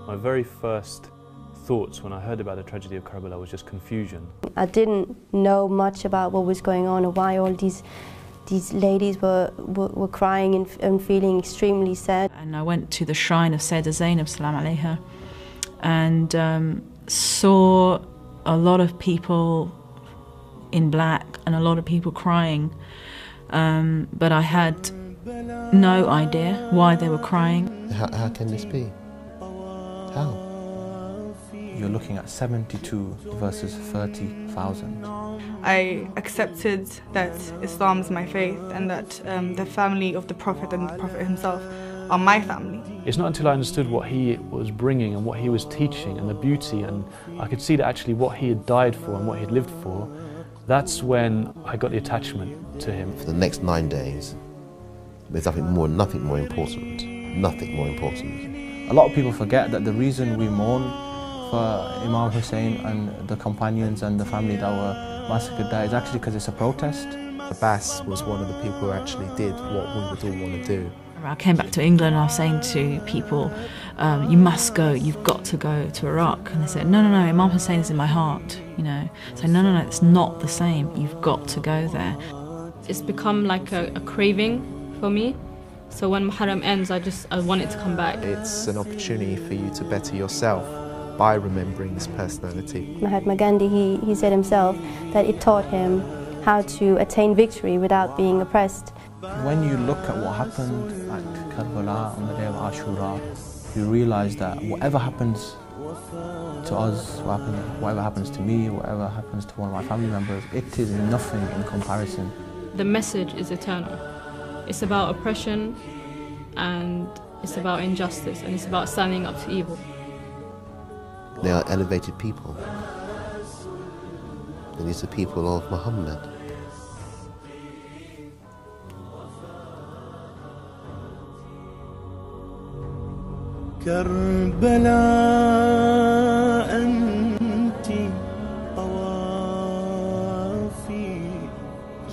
My very first thoughts when I heard about the tragedy of Karbala was just confusion. I didn't know much about what was going on or why all these ladies were crying and feeling extremely sad. And I went to the shrine of Sayyidah Zainab salam alayha and saw a lot of people in black and a lot of people crying, but I had no idea why they were crying. How can this be? How? You're looking at 72 versus 30,000. I accepted that Islam is my faith and that the family of the Prophet and the Prophet himself are my family. It's not until I understood what he was bringing and what he was teaching and the beauty, and I could see that actually what he had died for and what he had lived for, that's when I got the attachment to him. For the next 9 days, there's nothing more important. Nothing more important. A lot of people forget that the reason we mourn for Imam Hussein and the companions and the family that were massacred there is actually because it's a protest. Abbas was one of the people who actually did what we would all want to do. I came back to England and I was saying to people, you must go, you've got to go to Iraq. And they said, no, Imam Hussein is in my heart, you know. So no, it's not the same, you've got to go there. It's become like a craving for me. So when Muharram ends, I want it to come back. It's an opportunity for you to better yourself by remembering this personality. Mahatma Gandhi, he said himself that it taught him how to attain victory without being oppressed. When you look at what happened at Karbala on the day of Ashura, you realise that whatever happens to us, whatever happens to me, whatever happens to one of my family members, it is nothing in comparison. The message is eternal. It's about oppression and it's about injustice and it's about standing up to evil. They are elevated people. And these are people of Muhammad. كربلاء أنت طوافي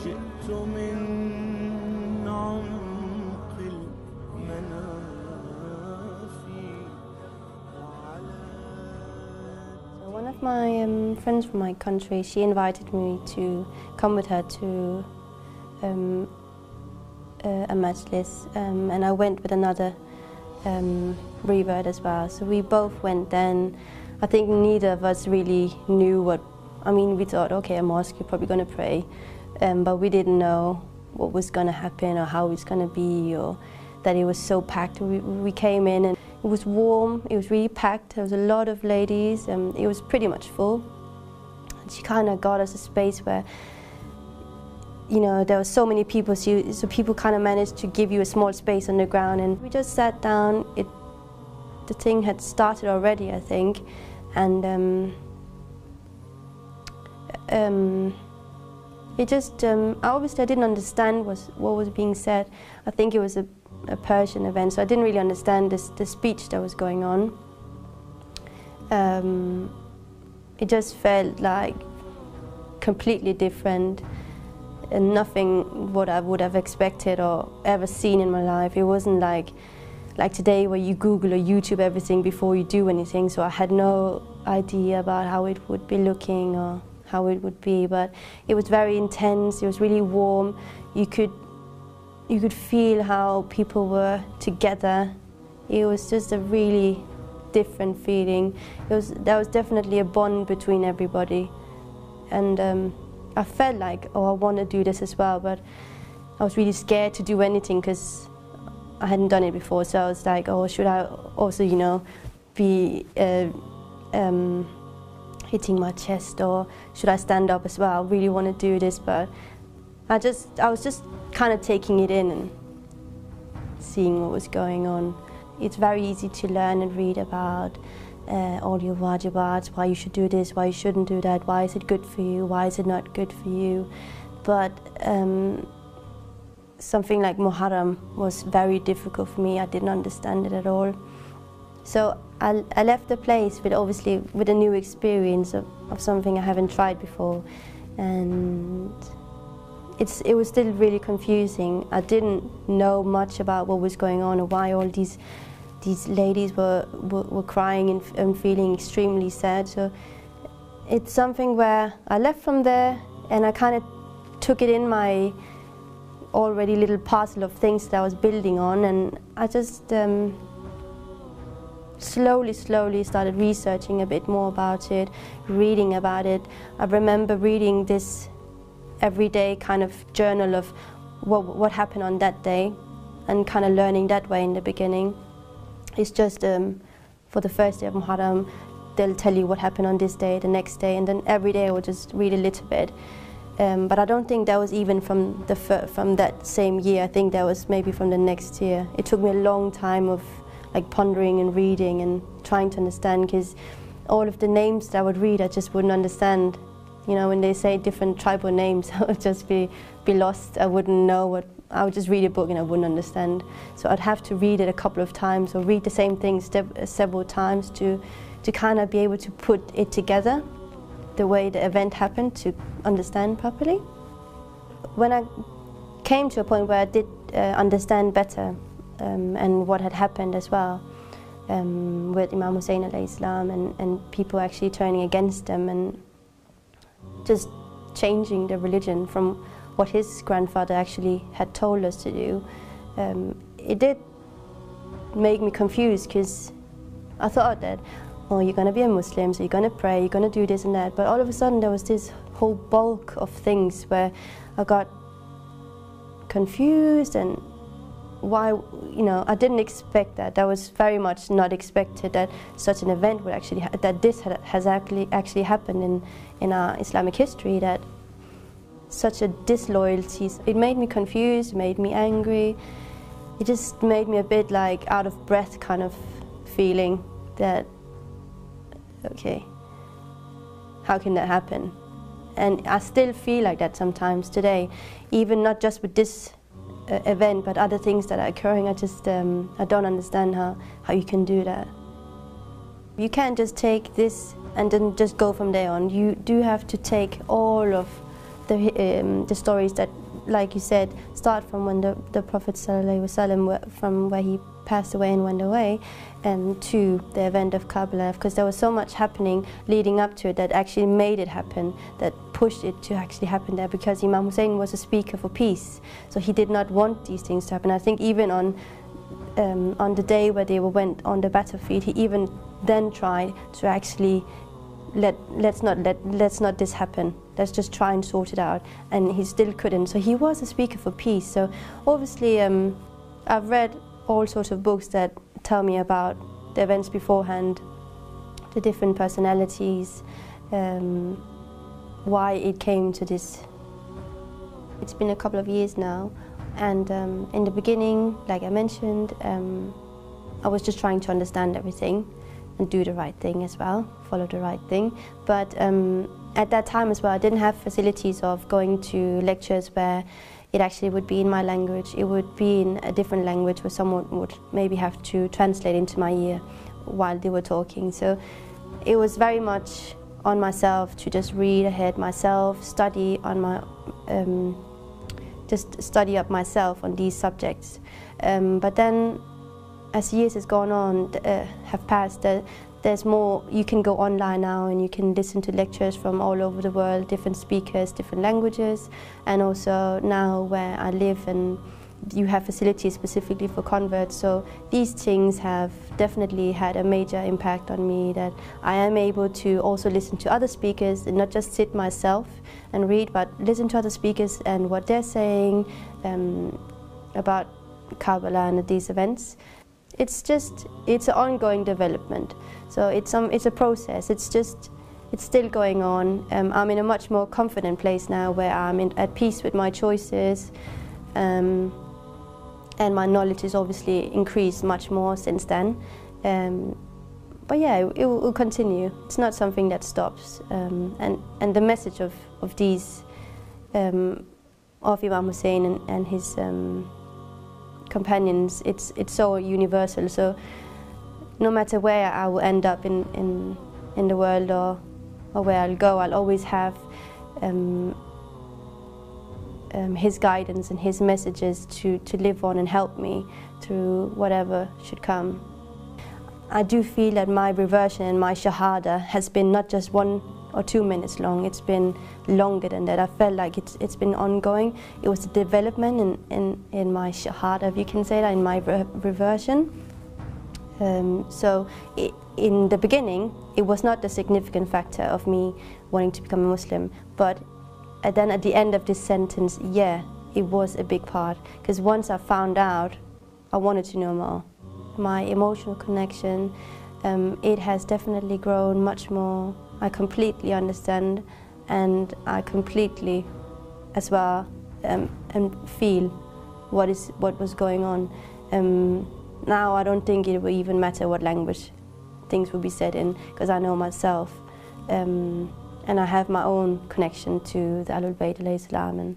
جئت من عمق المنافي. One of my friends from my country, she invited me to come with her to a majlis, and I went with another revert as well. So we both went then. I think neither of us really knew what, we thought, okay, a mosque, you're probably going to pray, but we didn't know what was going to happen or how it's going to be, or that it was so packed. We came in and it was warm, it was really packed, there was a lot of ladies, and it was pretty much full. And she kind of got us a space where, there were so many people, so people kind of managed to give you a small space on the ground, and we just sat down. The thing had started already, I think, and it just, obviously I didn't understand what was being said. I think it was a Persian event, so I didn't really understand the speech that was going on. It just felt like completely different, and nothing what I would have expected or ever seen in my life. It wasn't like today where you Google or YouTube everything before you do anything, so I had no idea about how it would be looking or how it would be, but it was very intense, it was really warm. You could feel how people were together. It was just a really different feeling. There was definitely a bond between everybody, and I felt like, oh, I want to do this as well, but I was really scared to do anything because I hadn't done it before. So I was like, oh, should I also, be hitting my chest, or should I stand up as well? I really want to do this, but I was just kind of taking it in and seeing what was going on. It's very easy to learn and read about all your wajibats, why you should do this, why you shouldn't do that, why is it good for you, why is it not good for you. But something like Muharram was very difficult for me. I didn't understand it at all. So I left the place with a new experience of something I haven't tried before, and it was still really confusing. I didn't know much about what was going on or why all these these ladies were crying and feeling extremely sad. So it's something where I left from there and I kind of took it in my already little parcel of things that I was building on, and I just slowly started researching a bit more about it, reading about it. I remember reading this everyday kind of journal of what happened on that day, and kind of learning that way in the beginning. It's just for the first day of Muharram, they'll tell you what happened on this day, the next day, and then every day I would just read a little bit. But I don't think that was even from that same year. I think that was maybe from the next year. It took me a long time of like pondering and reading and trying to understand, because all of the names that I would read I just wouldn't understand. You know, when they say different tribal names, I would just be lost. I wouldn't know what. I would just read a book and I wouldn't understand. So I'd have to read it a couple of times or read the same thing several times to kind of be able to put it together, the way the event happened, to understand properly. When I came to a point where I did understand better and what had happened as well with Imam Hussein alayhi salam and people actually turning against them and just changing the religion from what his grandfather actually had told us to do, it did make me confused, because I thought that, oh, you're going to be a Muslim, so you're going to pray, you're going to do this and that. But all of a sudden there was this whole bulk of things where I got confused, and why, you know, I didn't expect that. That was very much not expected, that such an event would actually, that this has actually happened in our Islamic history, that such a disloyalty. It made me confused, made me angry. It just made me a bit like out of breath kind of feeling that, okay, how can that happen? And I still feel like that sometimes today, even not just with this event, but other things that are occurring. I just, I don't understand how you can do that. You can't just take this and then just go from there on. You do have to take all of the stories that, like you said, start from when the Prophet ﷺ, from where he passed away and went away, and to the event of Karbala, because there was so much happening leading up to it that actually made it happen, that pushed it to actually happen there, because Imam Hussein was a speaker for peace, so he did not want these things to happen. I think even on the day where they went on the battlefield, he even then tried to actually let's not this happen. Let's just try and sort it out, and he still couldn't. So he was a speaker for peace. So obviously, I've read all sorts of books that tell me about the events beforehand, the different personalities, why it came to this. It's been a couple of years now, and in the beginning, like I mentioned, I was just trying to understand everything and do the right thing as well, follow the right thing. But at that time as well, I didn't have facilities of going to lectures where it actually would be in my language. It would be in a different language where someone would maybe have to translate into my ear while they were talking. So it was very much on myself to just read ahead myself, study on my, just study up myself on these subjects. But then, as years has gone on, have passed, there's more. You can go online now and you can listen to lectures from all over the world, different speakers, different languages, and also now where I live, and you have facilities specifically for converts. So these things have definitely had a major impact on me, that I am able to also listen to other speakers and not just sit myself and read, but listen to other speakers and what they're saying about Karbala and these events. It's an ongoing development. So it's a process. It's still going on. I'm in a much more confident place now, where I'm at peace with my choices, and my knowledge has obviously increased much more since then. But yeah, it will continue. It's not something that stops. And the message of these, of Imam Hussein and his companions, it's so universal. So no matter where I will end up in the world, or where I'll go, I'll always have his guidance and his messages to live on and help me through whatever should come. I do feel that my reversion and my shahada has been not just 1 or 2 minutes long, it's been longer than that. I felt like it's been ongoing. It was a development in my shahada, if you can say that, in my reversion. So in the beginning, it was not the significant factor of me wanting to become a Muslim, but then at the end of this sentence, yeah, it was a big part, because once I found out, I wanted to know more. My emotional connection, it has definitely grown much more. I completely understand, and I completely, as well, and feel what was going on. Now I don't think it will even matter what language things will be said in, because I know myself, and I have my own connection to the Ahlul Bayt alayhi salam. And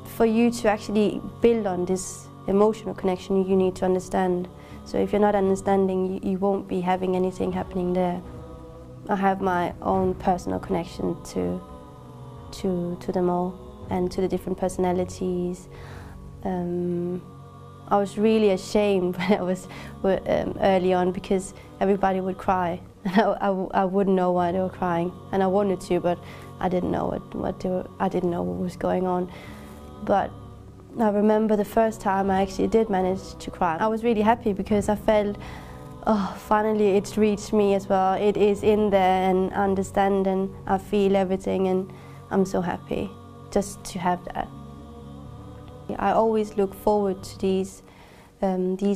for you to actually build on this emotional connection, you need to understand. So if you're not understanding, you won't be having anything happening there. I have my own personal connection to them all and to the different personalities. I was really ashamed when I was early on, because everybody would cry, and I wouldn't know why they were crying, and I wanted to, but I didn't know I didn't know what was going on. But I remember the first time I actually did manage to cry. I was really happy because I felt, oh, finally it's reached me as well. It is in there, and I understand, and I feel everything, and I'm so happy just to have that. I always look forward to these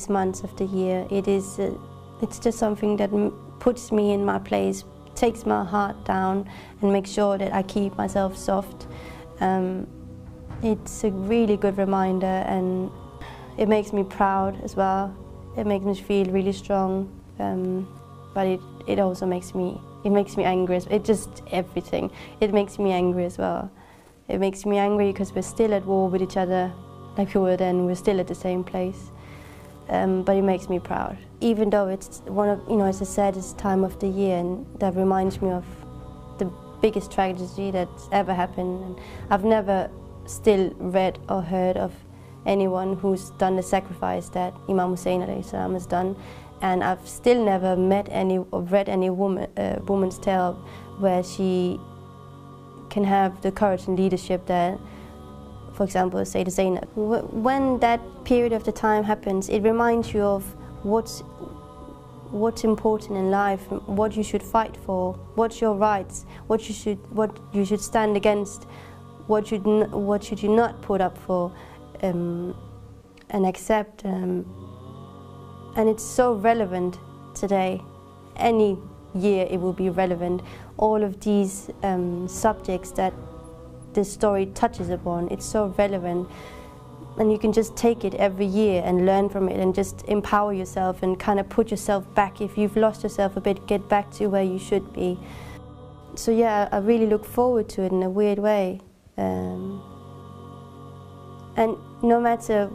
months of the year. It's just something that puts me in my place, takes my heart down, and makes sure that I keep myself soft. It's a really good reminder, and it makes me proud as well. It makes me feel really strong, but it also makes me angry. It's just everything. It makes me angry as well. It makes me angry because we're still at war with each other, like we were then. We're still at the same place, but it makes me proud. Even though it's it's the saddest time of the year, and that reminds me of the biggest tragedy that's ever happened. And I've never still read or heard of anyone who's done the sacrifice that Imam Hussein alayhi salam has done, and I've still never met or read any woman's tale where she can have the courage and leadership that, for example, Sayyidah Zainab. When that period of the time happens, it reminds you of what's important in life, what you should fight for, what's your rights, what you should stand against, what should you not put up for and accept. And it's so relevant today. Any year it will be relevant. All of these subjects that this story touches upon, it's so relevant, and you can just take it every year and learn from it and just empower yourself and kind of put yourself back. If you've lost yourself a bit, get back to where you should be. So yeah, I really look forward to it in a weird way, and no matter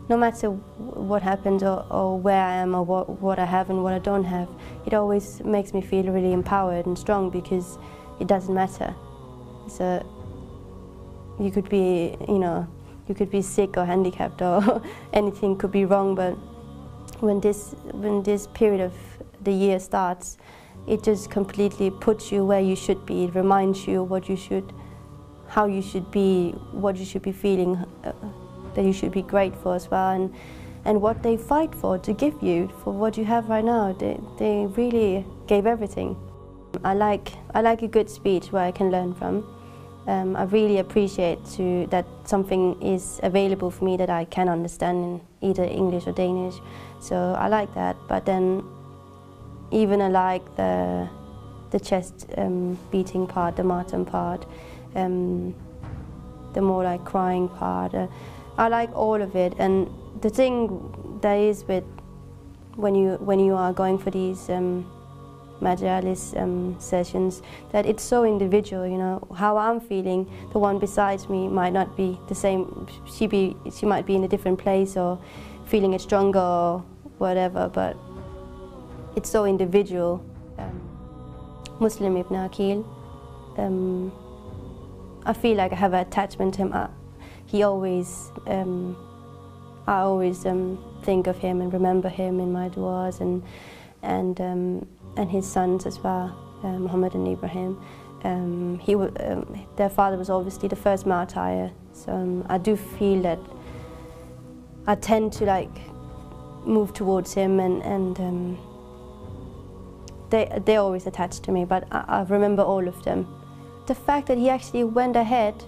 what happens or where I am or what I have and what I don't have, it always makes me feel really empowered and strong, because it doesn't matter. So you could be, you could be sick or handicapped or anything could be wrong, but when this period of the year starts, it just completely puts you where you should be. It reminds you how you should be, what you should be feeling, that you should be grateful as well, and what they fight for to give you, for what you have right now. They really gave everything. I like a good speech where I can learn from. I really appreciate that something is available for me that I can understand in either English or Danish. So I like that, but then even I like the chest beating part, the martyr part, the more like crying part. I like all of it, and the thing that is with when you are going for these majalis sessions, that it's so individual. How I'm feeling, the one beside me might not be the same. She might be in a different place or feeling it stronger or whatever, but it's so individual. Muslim Ibn Aqil, I feel like I have an attachment to him. I always think of him and remember him in my du'as, and his sons as well, Muhammad and Ibrahim. Their father was obviously the first martyr, so I do feel that I tend to like move towards him, and they're always attached to me, but I remember all of them. The fact that he actually went ahead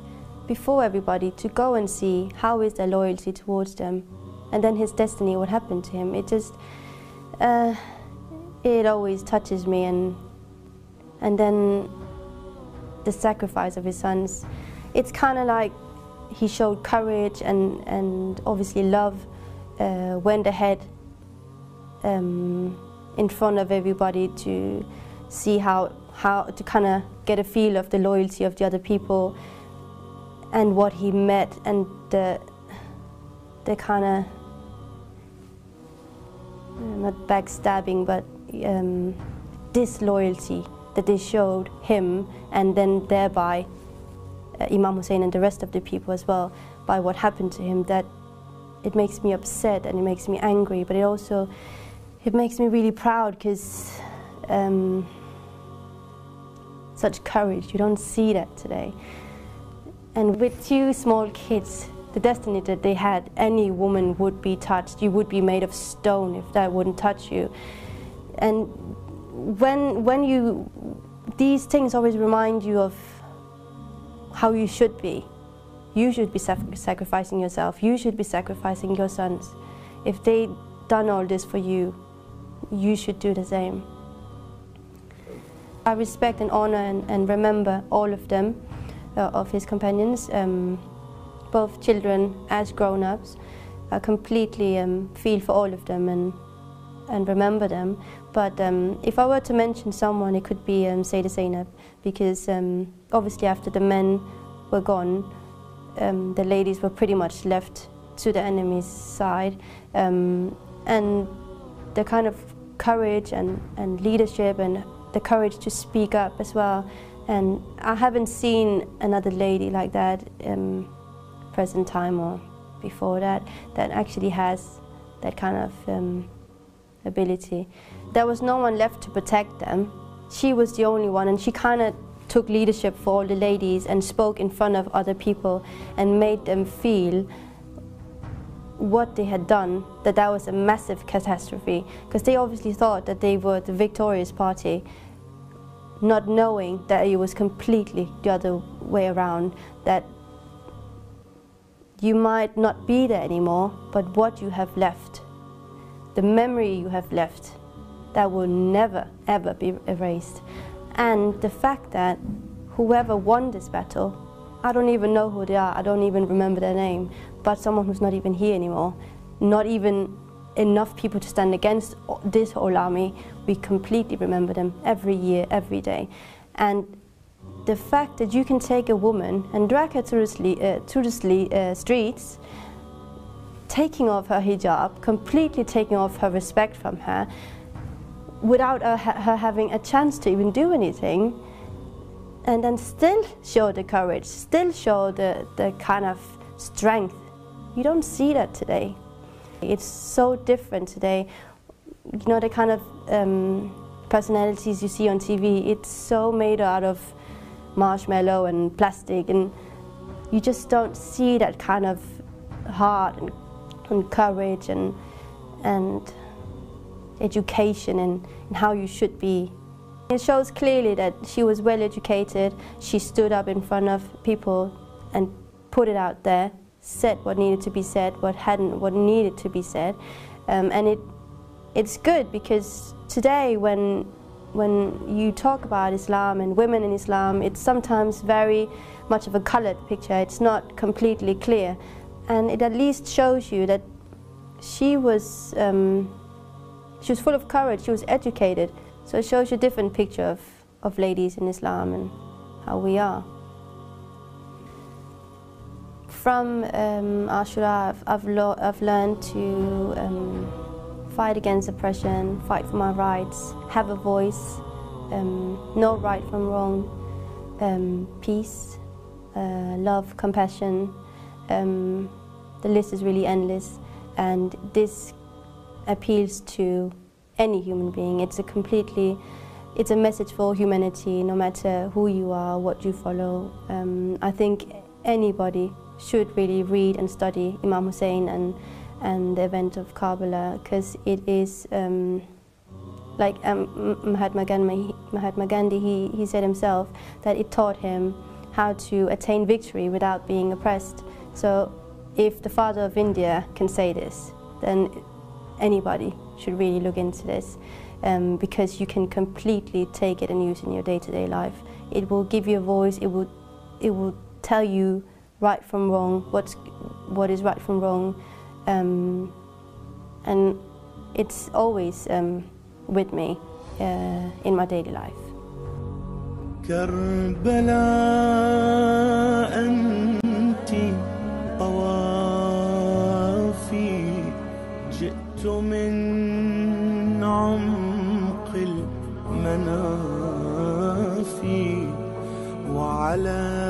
before everybody to go and see how is their loyalty towards them, and then his destiny, what happened to him, it just, it always touches me, and then the sacrifice of his sons. It's kind of like he showed courage and obviously love, went ahead in front of everybody to see how to kind of get a feel of the loyalty of the other people and what he met, and the kind of, not backstabbing, but disloyalty that they showed him, and then thereby Imam Hussein and the rest of the people as well, by what happened to him. That it makes me upset and it makes me angry, but it makes me really proud, because such courage, you don't see that today. And with 2 small kids, the destiny that they had, any woman would be touched. You would be made of stone if that wouldn't touch you. And when you, these things always remind you of how you should be. You should be sacrificing yourself. You should be sacrificing your sons. If they done all this for you, you should do the same. I respect and honor and remember all of them, of his companions, both children as grown-ups. I completely feel for all of them and remember them. But if I were to mention someone, it could be Sayyidah Zainab, because obviously after the men were gone, the ladies were pretty much left to the enemy's side, and the kind of courage and leadership and the courage to speak up as well. And I haven't seen another lady like that present time or before that actually has that kind of ability. There was no one left to protect them. She was the only one, and she kind of took leadership for all the ladies and spoke in front of other people and made them feel what they had done, that was a massive catastrophe, because they obviously thought that they were the victorious party, not knowing that it was completely the other way around, that you might not be there anymore, but what you have left, the memory you have left, that will never ever be erased. And the fact that whoever won this battle, I don't even know who they are, I don't even remember their name, but someone who's not even here anymore, not even enough people to stand against this whole army, we completely remember them every year, every day. And the fact that you can take a woman and drag her through the streets, taking off her hijab, completely taking off her respect from her, without her having a chance to even do anything, and then still show the courage, still show the kind of strength. You don't see that today. It's so different today. You know, the kind of personalities you see on TV, it's so made out of marshmallow and plastic, and you just don't see that kind of heart and courage and education and how you should be. It shows clearly that she was well educated. She stood up in front of people and put it out there, said what needed to be said, what needed to be said, and it's good, because today when you talk about Islam and women in Islam, it's sometimes very much of a colored picture. It's not completely clear, and it at least shows you that she was full of courage. She was educated, so it shows you a different picture of ladies in Islam and how we are. From Ashura, I've learned to fight against oppression, fight for my rights, have a voice, know right from wrong, peace, love, compassion. The list is really endless, and this appeals to any human being. It's a message for humanity, no matter who you are, what you follow. I think anybody should really read and study Imam Hussein and the event of Karbala, because it is like Mahatma Gandhi, he said himself that it taught him how to attain victory without being oppressed. So if the father of India can say this, then anybody should really look into this, because you can completely take it and use it in your day-to-day life. It will give you a voice, it will tell you right from wrong, what is right from wrong, and it's always with me in my daily life. كربلا أنت طوافي جئت من عمق المنافي وعلى